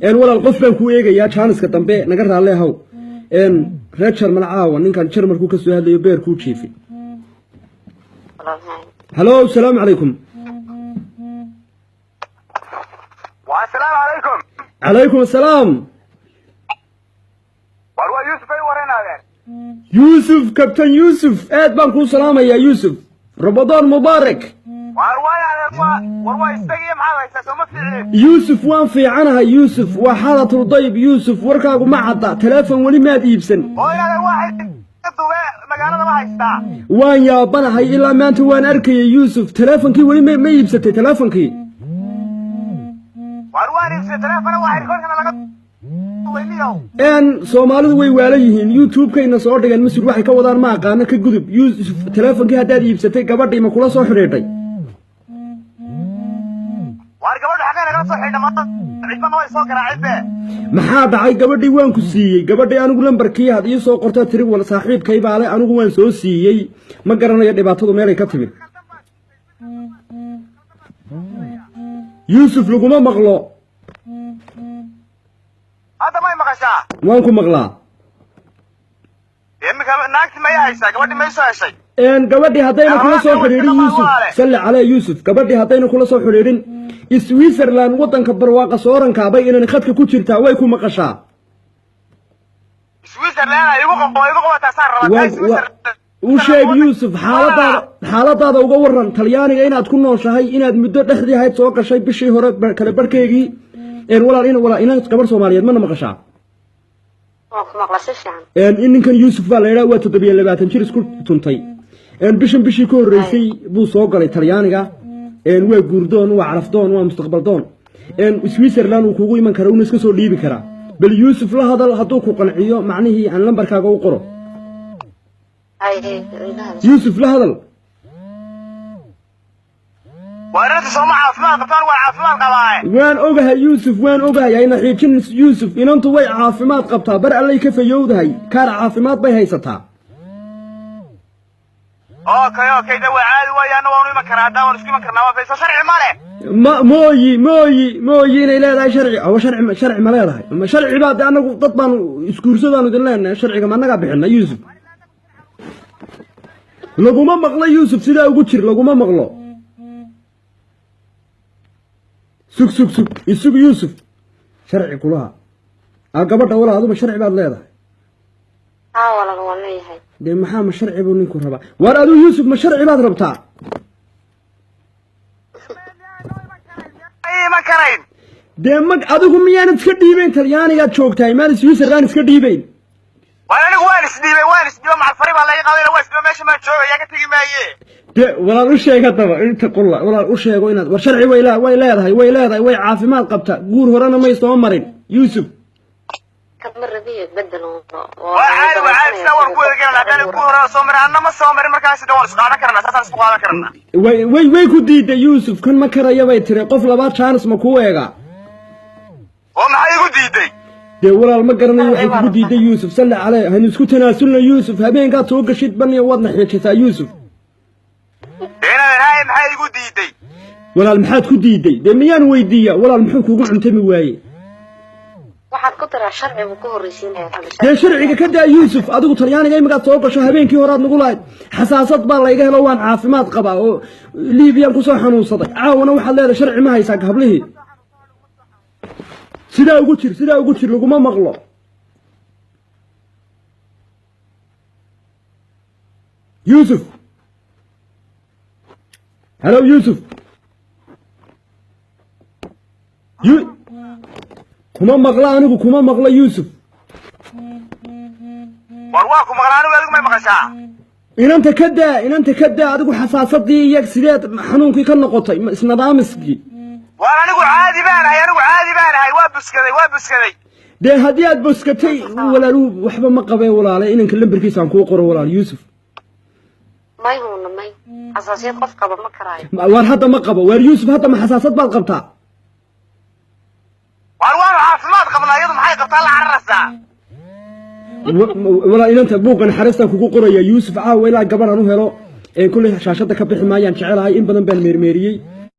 ولا القف بان كو ايغايا جانسكا دمبه naga raale haw reer Jarmal caawa ninkan Jarmalku ka soo hadlayo beer ku jiifay hello السلام عليكم والسلام عليكم عليكم السلام والله يوسف اي ورينا يوسف كابتن يوسف اد بان كو سلامه يا يوسف رمضان مبارك والله استقيم هذا يوسف وان في عنها يوسف وحالة الضيب يوسف وركاغو ما عطا تلفون ولي ما ديبسن وان يا بنهي إلا ما أنت وان أركي يا يوسف تلفونكي ولي ما يبستي تلفونكي ان Soomaalidu way waalayihiin YouTube-kayna soo dhigan masir waxay ka wadaan ma aqaan ka gudub Yusuf telefonkii hadaad iibsatay gabadhii ma kula soo xiriiray war gabadha xaqeena ka soo xidhama cidna way soo garaacaybe maxaa dhacay gabadhii waan ku siiyay gabadhii anigu lambarkii had ii soo qortay tiri wal saaxiibkay baale anigu waan soo siiyay ma garanayo dhibaatadu meel ay ka timid Yusuf laguma maqlo هذا ما يمغشا وانكم مغلا يمك ناقص ما يعيش قبل ما يسوي شيء ان قبدي هدينا كل سو خريرين يوسف صلى عليه يوسف قبدي هدينا كل سو خريرين سويسرلاند ودنك برواقه سورنكا باي ان خدك ku jirta way ku maqashaa سويسرلاند igu qabata saar u sheeg Yusuf xaaladaada uga waran Talyaaniga inaad ku nooshahay inaad muddo dhexdii ahayd soo gashay bishii hore kala barkeegii ولا إن قبر سوماليات ما نمقشع. إن كان يوسف ولا وقت تبين لبعض نشير سكول تنتي. بيشي كور رئيسي بو سوق على إيطاليانيا. هو جوردون وعرفدون ومستقبلدون. سويسرلاند وكوغي من كرون يسكسو ليبي كرا. بل يوسف لا هذا هتوك قنعيه معنيه عن لمبر كاغو قرو. يوسف لا هذا. وأنا تسمع عافمان قطار وعافمان قبائل. وين أوجه يوسف وين أوجه يعني حيكين يوسف إن أنتوا وين عافمات قبتها برا الله كيف يود هاي كار عافمات بهاي ستها. أوكي ده وعادي ويانا ونوي مكرنا ده ونسكي مكرنا ما في شرع ماله. ما موي لا لا شرعي أو شرع ماله هاي ما شرع عباد أنا طبعا يسكورسون ودلنا شرع كمان نقابل حنا يوسف. لو ما مغلا يوسف سيدا وقتشر لو ما مغلا. سوق يسوق يوسف شرعي كلها قبضها ولا هذا شرعي بعد لا هذا والله هي دي محام شرعي بنينكو ربا ورادو يوسف ما شرعي بعد ربطها اي ما كرين دي مك ادوكو ميان اسك ديبين تليانيغا جوجتاي مان سويسرلاند اسك ديبين وانا وانس ديبين مع الفريق الله يقاوي ويس ماشي ما جوجو يا كتغي مايه ولا وشيغا دبا انت قل ولا وشيغو ان ورشرعي وي leedahay way caafimaad qabta guur horena may soo marin Yusuf كمرضيه بدلوا وعاد سوار كو غير هذا كو هره soo marin anna ma soo marin markaas dawal isku qaadan karna saas isku qaadan karna way ku diiday Yusuf kan ma karaya bay tiri qof labaad chance ma ku weega oo maxay igu diiday de walaal ma garanayo waxay ku diiday Yusuf sallallahu alayhi han isku tanaasulna Yusuf habeenka soo gashid baniyo wadna xiijisaa Yusuf هاي محل يقول ديدي ولا المحاد كو ديدي دي ميان ويديا ولا المحو كوغو عنتمي واي waxaad ku tira sharci ku horeysiinaya de sharciga ka daa Yusuf adigu Talyaaniga imika soo gasho habeenkii horaad nagu lahayd xasaasad baa la iga helo waan caafimaad qaba oo Liibiyan ku soo xanuunsaday caawana waxa leedahay sharci ma haysaa gablihii sida ugu jir laguma maqlo Yusuf hello Yusuf kuma maqla anigu kuma maqla Yusuf warwaaku maqla anigu adigu ma maqashaa inanta kada adigu xasaasadii iyaga sideed xanuunkii ka noqotay isnadaamiskii waa anigu caadi baan ahay waa buskaday de hadii aad buskatay walaalu waxba ma qabay walaale inanka lambarkiisa aan ku qoro walaal Yusuf may xasaasiyad qof qaba ma karaayo war hadda ma qabo war Yusuf hadda ma xasaasad baad qabtaa war caafimaad qabnaa iyadu maxay qabtaa la cararaysaa wala inanta buuqan xarista kugu qoraya Yusuf caawa ilaa gabar aan u helo kulli shaashada ka bixi maayaan jecelahay in badan baan meermeeriyay